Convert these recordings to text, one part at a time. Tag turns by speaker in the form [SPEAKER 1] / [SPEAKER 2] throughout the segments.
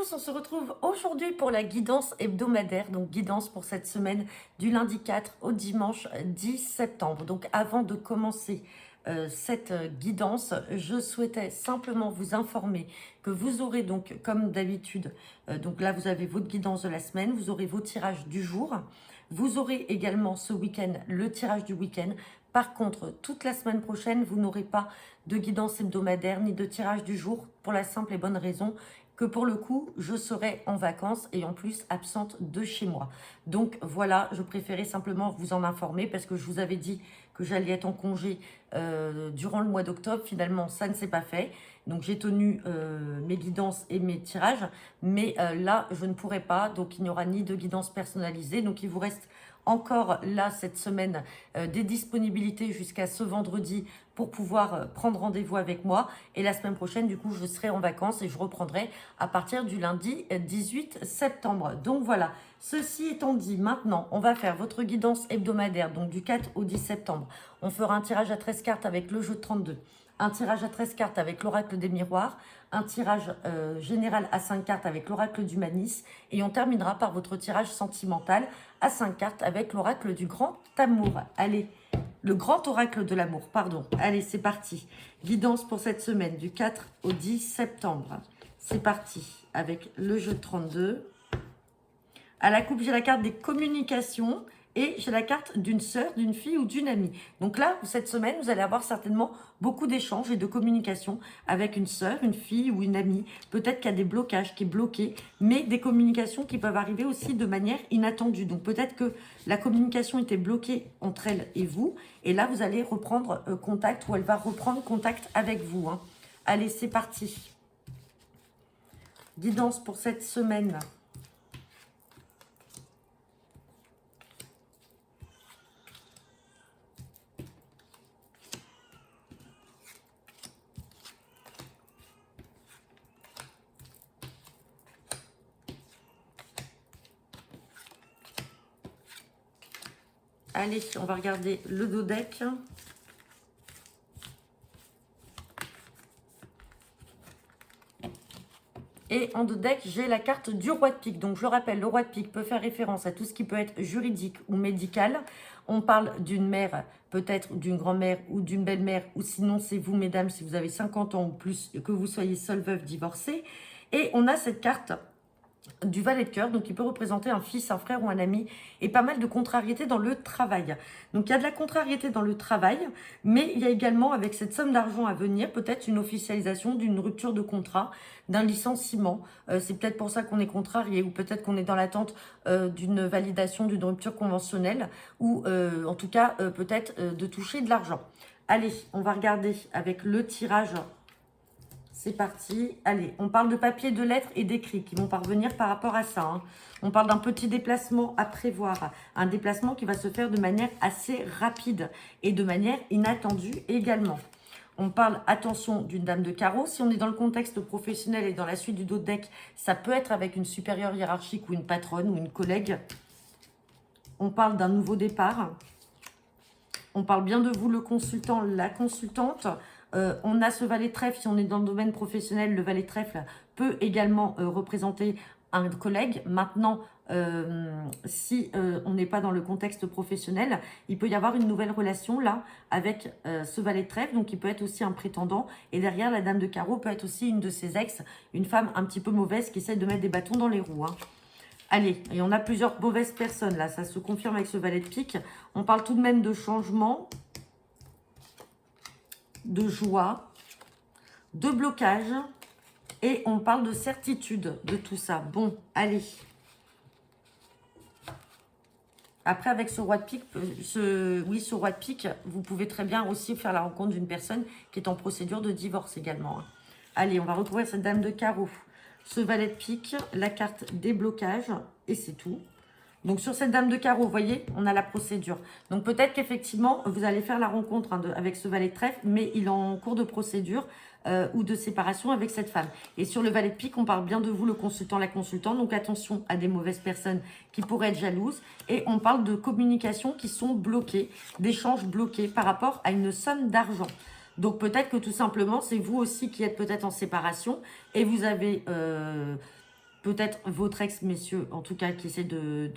[SPEAKER 1] tous, on se retrouve aujourd'hui pour la guidance hebdomadaire, donc guidance pour cette semaine du lundi 4 au dimanche 10 septembre. Donc avant de commencer cette guidance, je souhaitais simplement vous informer que vous aurez donc comme d'habitude, donc là vous avez votre guidance de la semaine, vous aurez vos tirages du jour, vous aurez également ce week-end le tirage du week-end. Par contre, toute la semaine prochaine, vous n'aurez pas de guidance hebdomadaire ni de tirage du jour pour la simple et bonne raison que pour le coup, je serai en vacances et en plus absente de chez moi. Donc voilà, je préférais simplement vous en informer parce que je vous avais dit que j'allais être en congé durant le mois d'octobre. Finalement, ça ne s'est pas fait. Donc j'ai tenu mes guidances et mes tirages, mais là, je ne pourrai pas. Donc il n'y aura ni de guidance personnalisée. Donc il vous reste encore là cette semaine des disponibilités jusqu'à ce vendredi pour pouvoir prendre rendez-vous avec moi. Et la semaine prochaine, du coup, je serai en vacances et je reprendrai à partir du lundi 18 septembre. Donc voilà, ceci étant dit, maintenant, on va faire votre guidance hebdomadaire, donc du 4 au 10 septembre. On fera un tirage à 13 cartes avec le jeu de 32. Un tirage à 13 cartes avec l'oracle des miroirs, un tirage général à 5 cartes avec l'oracle du Manis, et on terminera par votre tirage sentimental à 5 cartes avec l'oracle du grand amour. Allez, le grand oracle de l'amour, pardon. Allez, c'est parti. Guidance pour cette semaine du 4 au 10 septembre. C'est parti avec le jeu de 32. À la coupe, j'ai la carte des communications. Et j'ai la carte d'une sœur, d'une fille ou d'une amie. Donc là, cette semaine, vous allez avoir certainement beaucoup d'échanges et de communication avec une sœur, une fille ou une amie. Peut-être qu'il y a des blocages, qui est bloqué, mais des communications qui peuvent arriver aussi de manière inattendue. Donc peut-être que la communication était bloquée entre elle et vous. Et là, vous allez reprendre contact ou elle va reprendre contact avec vous. Hein. Allez, c'est parti. Guidance pour cette semaine. Allez, on va regarder le dos deck. Et en dos deck, j'ai la carte du roi de pique. Donc, je le rappelle, le roi de pique peut faire référence à tout ce qui peut être juridique ou médical. On parle d'une mère, peut-être d'une grand-mère ou d'une belle-mère. Ou sinon, c'est vous, mesdames, si vous avez 50 ans ou plus, que vous soyez seule, veuve, divorcée. Et on a cette carte du valet de cœur, donc il peut représenter un fils, un frère ou un ami, et pas mal de contrariétés dans le travail. Donc il y a de la contrariété dans le travail, mais il y a également avec cette somme d'argent à venir, peut-être une officialisation d'une rupture de contrat, d'un licenciement. C'est peut-être pour ça qu'on est contrarié, ou peut-être qu'on est dans l'attente d'une validation d'une rupture conventionnelle, ou en tout cas peut-être de toucher de l'argent. Allez, on va regarder avec le tirage. C'est parti. Allez, on parle de papier, de lettres et d'écrits qui vont parvenir par rapport à ça. Hein. On parle d'un petit déplacement à prévoir. Un déplacement qui va se faire de manière assez rapide et de manière inattendue également. On parle, attention, d'une dame de carreau. Si on est dans le contexte professionnel et dans la suite du dos de deck, ça peut être avec une supérieure hiérarchique ou une patronne ou une collègue. On parle d'un nouveau départ. On parle bien de vous, le consultant, la consultante. On a ce valet de trèfle, si on est dans le domaine professionnel, le valet de trèfle peut également représenter un collègue. Maintenant, si on n'est pas dans le contexte professionnel, il peut y avoir une nouvelle relation là avec ce valet de trèfle, donc il peut être aussi un prétendant. Et derrière, la dame de carreau peut être aussi une de ses ex, une femme un petit peu mauvaise qui essaie de mettre des bâtons dans les roues. Hein. Allez, et on a plusieurs mauvaises personnes là, ça se confirme avec ce valet de pique. On parle tout de même de changement, de joie, de blocage, et on parle de certitude de tout ça. Bon, allez. Après, avec ce roi de pique, ce roi de pique, vous pouvez très bien aussi faire la rencontre d'une personne qui est en procédure de divorce également. Hein. Allez, on va recouvrir cette dame de carreau. Ce valet de pique, la carte des blocages, et c'est tout. Donc, sur cette dame de carreau, vous voyez, on a la procédure. Donc, peut-être qu'effectivement, vous allez faire la rencontre avec ce valet de trèfle, mais il est en cours de procédure ou de séparation avec cette femme. Et sur le valet de pique, on parle bien de vous, le consultant, la consultante. Donc, attention à des mauvaises personnes qui pourraient être jalouses. Et on parle de communications qui sont bloquées, d'échanges bloqués par rapport à une somme d'argent. Donc, peut-être que tout simplement, c'est vous aussi qui êtes peut-être en séparation et vous avez peut-être votre ex, messieurs, en tout cas, qui essaie de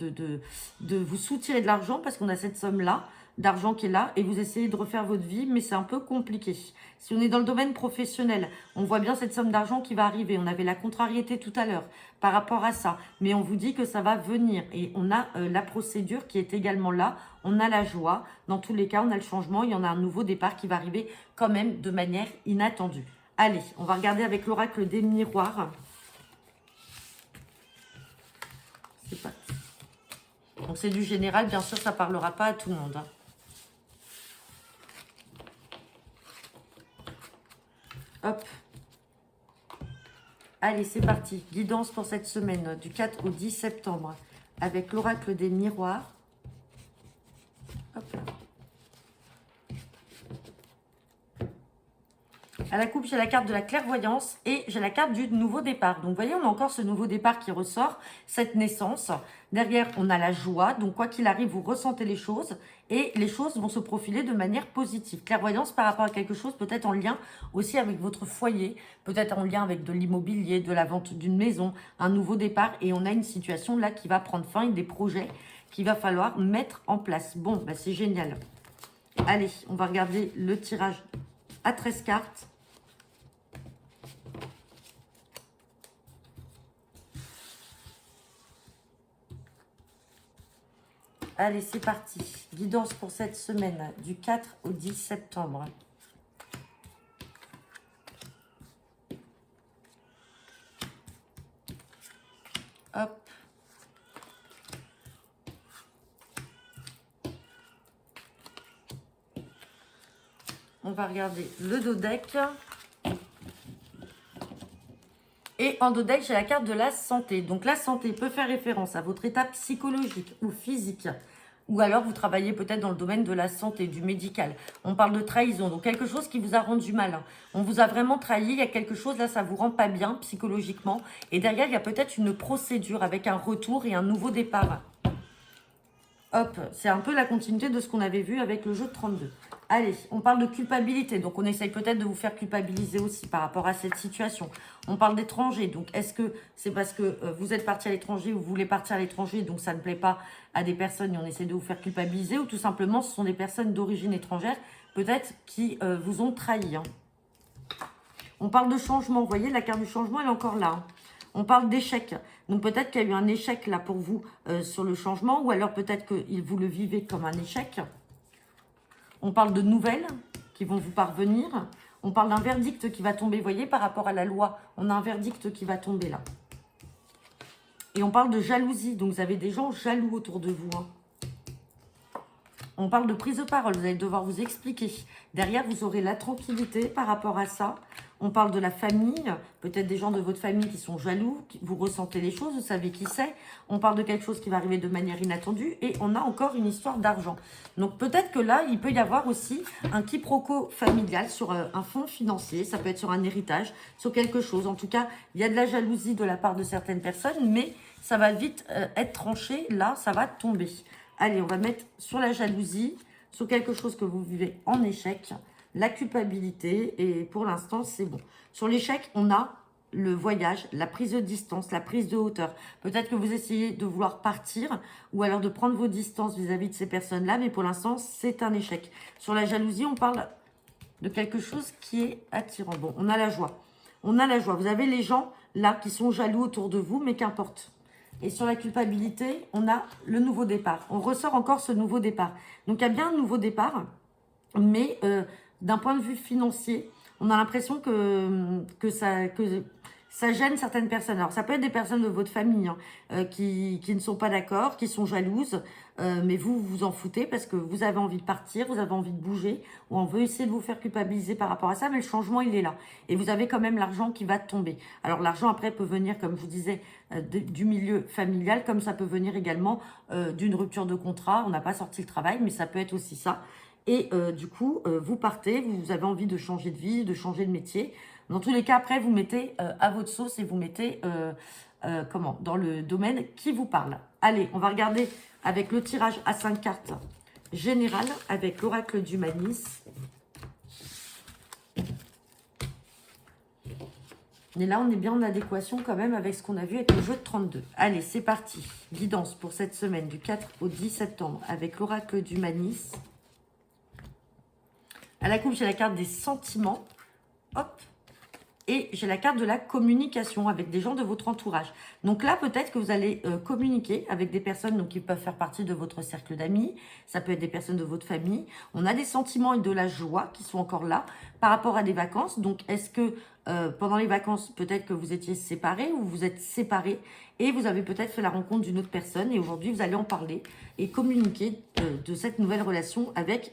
[SPEAKER 1] vous soutirer de l'argent, parce qu'on a cette somme-là, d'argent qui est là, et vous essayez de refaire votre vie, mais c'est un peu compliqué. Si on est dans le domaine professionnel, on voit bien cette somme d'argent qui va arriver. On avait la contrariété tout à l'heure par rapport à ça, mais on vous dit que ça va venir, et on a la procédure qui est également là, on a la joie, dans tous les cas, on a le changement, il y en a un nouveau départ qui va arriver quand même de manière inattendue. Allez, on va regarder avec l'oracle des miroirs. C'est parti. Donc c'est du général, bien sûr, ça ne parlera pas à tout le monde. Hein. Hop. Allez, c'est parti. Guidance pour cette semaine, du 4 au 10 septembre, avec l'oracle des miroirs. Hop là. À la coupe, j'ai la carte de la clairvoyance et j'ai la carte du nouveau départ. Donc, vous voyez, on a encore ce nouveau départ qui ressort, cette naissance. Derrière, on a la joie. Donc, quoi qu'il arrive, vous ressentez les choses et les choses vont se profiler de manière positive. Clairvoyance par rapport à quelque chose, peut-être en lien aussi avec votre foyer, peut-être en lien avec de l'immobilier, de la vente d'une maison, un nouveau départ. Et on a une situation là qui va prendre fin et des projets qu'il va falloir mettre en place. Bon, bah, c'est génial. Allez, on va regarder le tirage à 13 cartes. Allez, c'est parti. Guidance pour cette semaine, du 4 au 10 septembre. Hop. On va regarder le dos deck. Et en dos deck, j'ai la carte de la santé. Donc la santé peut faire référence à votre état psychologique ou physique. Ou alors vous travaillez peut-être dans le domaine de la santé, du médical. On parle de trahison, donc quelque chose qui vous a rendu mal. On vous a vraiment trahi, il y a quelque chose là, ça vous rend pas bien psychologiquement. Et derrière, il y a peut-être une procédure avec un retour et un nouveau départ. Hop, c'est un peu la continuité de ce qu'on avait vu avec le jeu de 32. Allez, on parle de culpabilité. Donc, on essaye peut-être de vous faire culpabiliser aussi par rapport à cette situation. On parle d'étranger. Donc, est-ce que c'est parce que vous êtes parti à l'étranger ou vous voulez partir à l'étranger, donc ça ne plaît pas à des personnes et on essaie de vous faire culpabiliser, ou tout simplement, ce sont des personnes d'origine étrangère, peut-être, qui vous ont trahi. Hein. On parle de changement. Vous voyez, la carte du changement, elle est encore là. Hein. On parle d'échec. Donc peut-être qu'il y a eu un échec là pour vous sur le changement, ou alors peut-être que vous le vivez comme un échec. On parle de nouvelles qui vont vous parvenir. On parle d'un verdict qui va tomber. Vous voyez, par rapport à la loi, on a un verdict qui va tomber là. Et on parle de jalousie. Donc vous avez des gens jaloux autour de vous. Hein. On parle de prise de parole. Vous allez devoir vous expliquer. Derrière, vous aurez la tranquillité par rapport à ça. On parle de la famille, peut-être des gens de votre famille qui sont jaloux, vous ressentez les choses, vous savez qui c'est. On parle de quelque chose qui va arriver de manière inattendue et on a encore une histoire d'argent. Donc peut-être que là, il peut y avoir aussi un quiproquo familial sur un fonds financier, ça peut être sur un héritage, sur quelque chose. En tout cas, il y a de la jalousie de la part de certaines personnes, mais ça va vite être tranché, là, ça va tomber. Allez, on va mettre sur la jalousie, sur quelque chose que vous vivez en échec, la culpabilité, et pour l'instant, c'est bon. Sur l'échec, on a le voyage, la prise de distance, la prise de hauteur. Peut-être que vous essayez de vouloir partir ou alors de prendre vos distances vis-à-vis de ces personnes-là, mais pour l'instant, c'est un échec. Sur la jalousie, on parle de quelque chose qui est attirant. Bon, on a la joie. On a la joie. Vous avez les gens, là, qui sont jaloux autour de vous, mais qu'importe. Et sur la culpabilité, on a le nouveau départ. On ressort encore ce nouveau départ. Donc, il y a bien un nouveau départ, mais d'un point de vue financier, on a l'impression que ça gêne certaines personnes. Alors, ça peut être des personnes de votre famille hein, qui ne sont pas d'accord, qui sont jalouses, mais vous vous en foutez parce que vous avez envie de partir, vous avez envie de bouger, ou on veut essayer de vous faire culpabiliser par rapport à ça, mais le changement, il est là. Et vous avez quand même l'argent qui va tomber. Alors, l'argent, après, peut venir, comme je vous disais, du milieu familial, comme ça peut venir également d'une rupture de contrat. On n'a pas sorti le travail, mais ça peut être aussi ça. Et du coup, vous partez, vous avez envie de changer de vie, de changer de métier. Dans tous les cas, après, vous mettez à votre sauce et vous mettez dans le domaine qui vous parle. Allez, on va regarder avec le tirage à 5 cartes général avec l'oracle du Manis. Et là, on est bien en adéquation quand même avec ce qu'on a vu avec le jeu de 32. Allez, c'est parti. Guidance pour cette semaine du 4 au 10 septembre avec l'oracle du Manis. À la coupe, j'ai la carte des sentiments. Hop. Et j'ai la carte de la communication avec des gens de votre entourage. Donc là, peut-être que vous allez communiquer avec des personnes donc, qui peuvent faire partie de votre cercle d'amis. Ça peut être des personnes de votre famille. On a des sentiments et de la joie qui sont encore là par rapport à des vacances. Donc, est-ce que pendant les vacances, peut-être que vous étiez séparés ou vous êtes séparés et vous avez peut-être fait la rencontre d'une autre personne et aujourd'hui, vous allez en parler et communiquer de cette nouvelle relation avec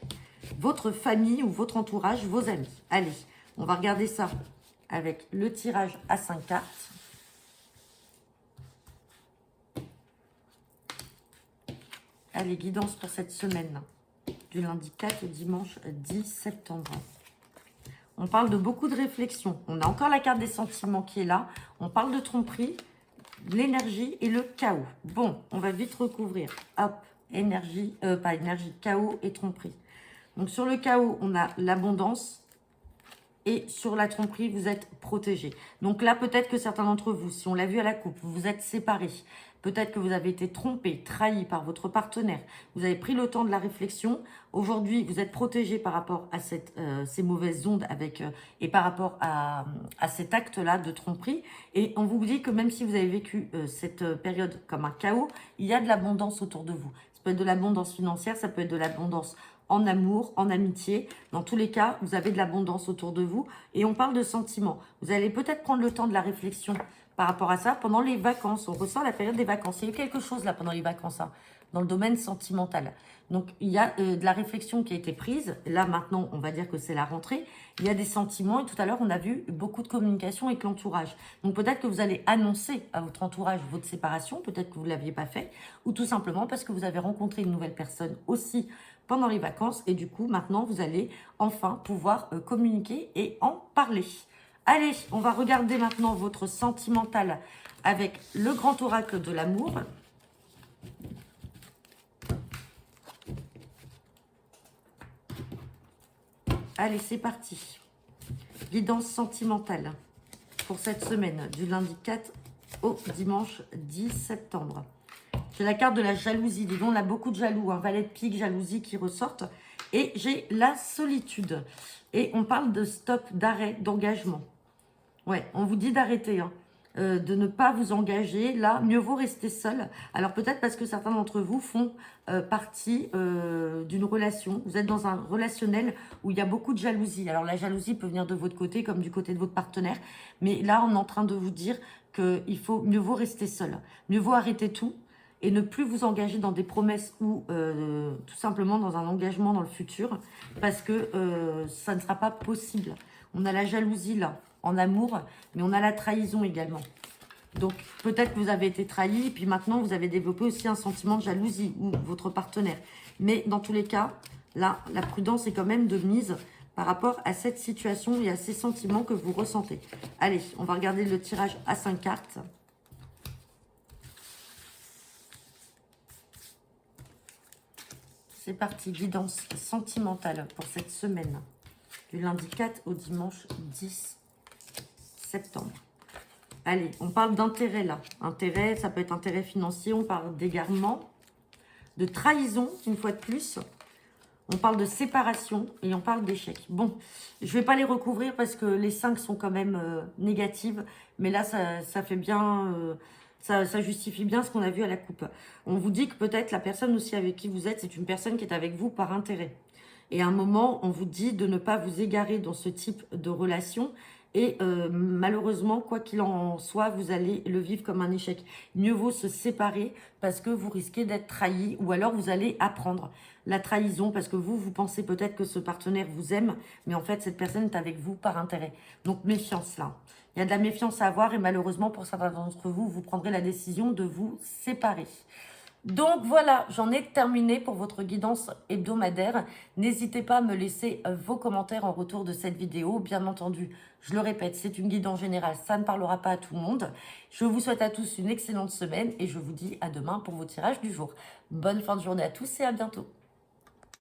[SPEAKER 1] votre famille ou votre entourage, vos amis. Allez, on va regarder ça avec le tirage à 5 cartes. Allez, guidance pour cette semaine, du lundi 4 au dimanche 10 septembre. On parle de beaucoup de réflexion. On a encore la carte des sentiments qui est là. On parle de tromperie, l'énergie et le chaos. Bon, on va vite recouvrir. Hop, énergie, pas énergie, chaos et tromperie. Donc sur le chaos, on a l'abondance. Et sur la tromperie, vous êtes protégé. Donc là, peut-être que certains d'entre vous, si on l'a vu à la coupe, vous vous êtes séparés. Peut-être que vous avez été trompé, trahi par votre partenaire. Vous avez pris le temps de la réflexion. Aujourd'hui, vous êtes protégé par rapport à ces mauvaises ondes et par rapport à cet acte-là de tromperie. Et on vous dit que même si vous avez vécu cette période comme un chaos, il y a de l'abondance autour de vous. Ça peut être de l'abondance financière, ça peut être de l'abondance en amour, en amitié. Dans tous les cas, vous avez de l'abondance autour de vous. Et on parle de sentiments. Vous allez peut-être prendre le temps de la réflexion par rapport à ça pendant les vacances. On ressent la période des vacances. Il y a eu quelque chose là pendant les vacances, hein, dans le domaine sentimental. Donc, il y a de la réflexion qui a été prise. Là, maintenant, on va dire que c'est la rentrée. Il y a des sentiments. Et tout à l'heure, on a vu beaucoup de communication avec l'entourage. Donc, peut-être que vous allez annoncer à votre entourage votre séparation. Peut-être que vous ne l'aviez pas fait. Ou tout simplement parce que vous avez rencontré une nouvelle personne aussi pendant les vacances. Et du coup, maintenant, vous allez enfin pouvoir communiquer et en parler. Allez, on va regarder maintenant votre sentimental avec le grand oracle de l'amour. Allez, c'est parti. Guidance sentimentale pour cette semaine, du lundi 4 au dimanche 10 septembre. J'ai la carte de la jalousie. Dis donc, on a beaucoup de jaloux. Un valet de pique, jalousie qui ressortent. Et j'ai la solitude. Et on parle de stop, d'arrêt, d'engagement. Ouais, on vous dit d'arrêter, hein, de ne pas vous engager. Là, mieux vaut rester seul. Alors peut-être parce que certains d'entre vous font partie d'une relation. Vous êtes dans un relationnel où il y a beaucoup de jalousie. Alors la jalousie peut venir de votre côté comme du côté de votre partenaire. Mais là, on est en train de vous dire qu'il faut mieux vaut rester seul. Mieux vaut arrêter tout et ne plus vous engager dans des promesses ou tout simplement dans un engagement dans le futur parce que ça ne sera pas possible. On a la jalousie là, en amour, mais on a la trahison également. Donc peut-être que vous avez été trahi et puis maintenant vous avez développé aussi un sentiment de jalousie ou votre partenaire. Mais dans tous les cas, là, la prudence est quand même de mise par rapport à cette situation et à ces sentiments que vous ressentez. Allez, on va regarder le tirage à 5 cartes. C'est parti, guidance sentimentale pour cette semaine, du lundi 4 au dimanche 10 septembre. Allez, on parle d'intérêt là. Intérêt, ça peut être intérêt financier, on parle d'égarement, de trahison, une fois de plus. On parle de séparation et on parle d'échec. Bon, je ne vais pas les recouvrir parce que les 5 sont quand même négatives. Mais là, ça fait bien... Ça justifie bien ce qu'on a vu à la coupe. On vous dit que peut-être la personne aussi avec qui vous êtes, c'est une personne qui est avec vous par intérêt. Et à un moment, on vous dit de ne pas vous égarer dans ce type de relation. Et malheureusement, quoi qu'il en soit, vous allez le vivre comme un échec. Mieux vaut se séparer parce que vous risquez d'être trahi ou alors vous allez apprendre la trahison parce que vous pensez peut-être que ce partenaire vous aime, mais en fait, cette personne est avec vous par intérêt. Donc, méfiance là. Il y a de la méfiance à avoir et malheureusement, pour certains d'entre vous, vous prendrez la décision de vous séparer. Donc voilà, j'en ai terminé pour votre guidance hebdomadaire. N'hésitez pas à me laisser vos commentaires en retour de cette vidéo. Bien entendu, je le répète, c'est une guidance générale, ça ne parlera pas à tout le monde. Je vous souhaite à tous une excellente semaine et je vous dis à demain pour vos tirages du jour. Bonne fin de journée à tous et à bientôt.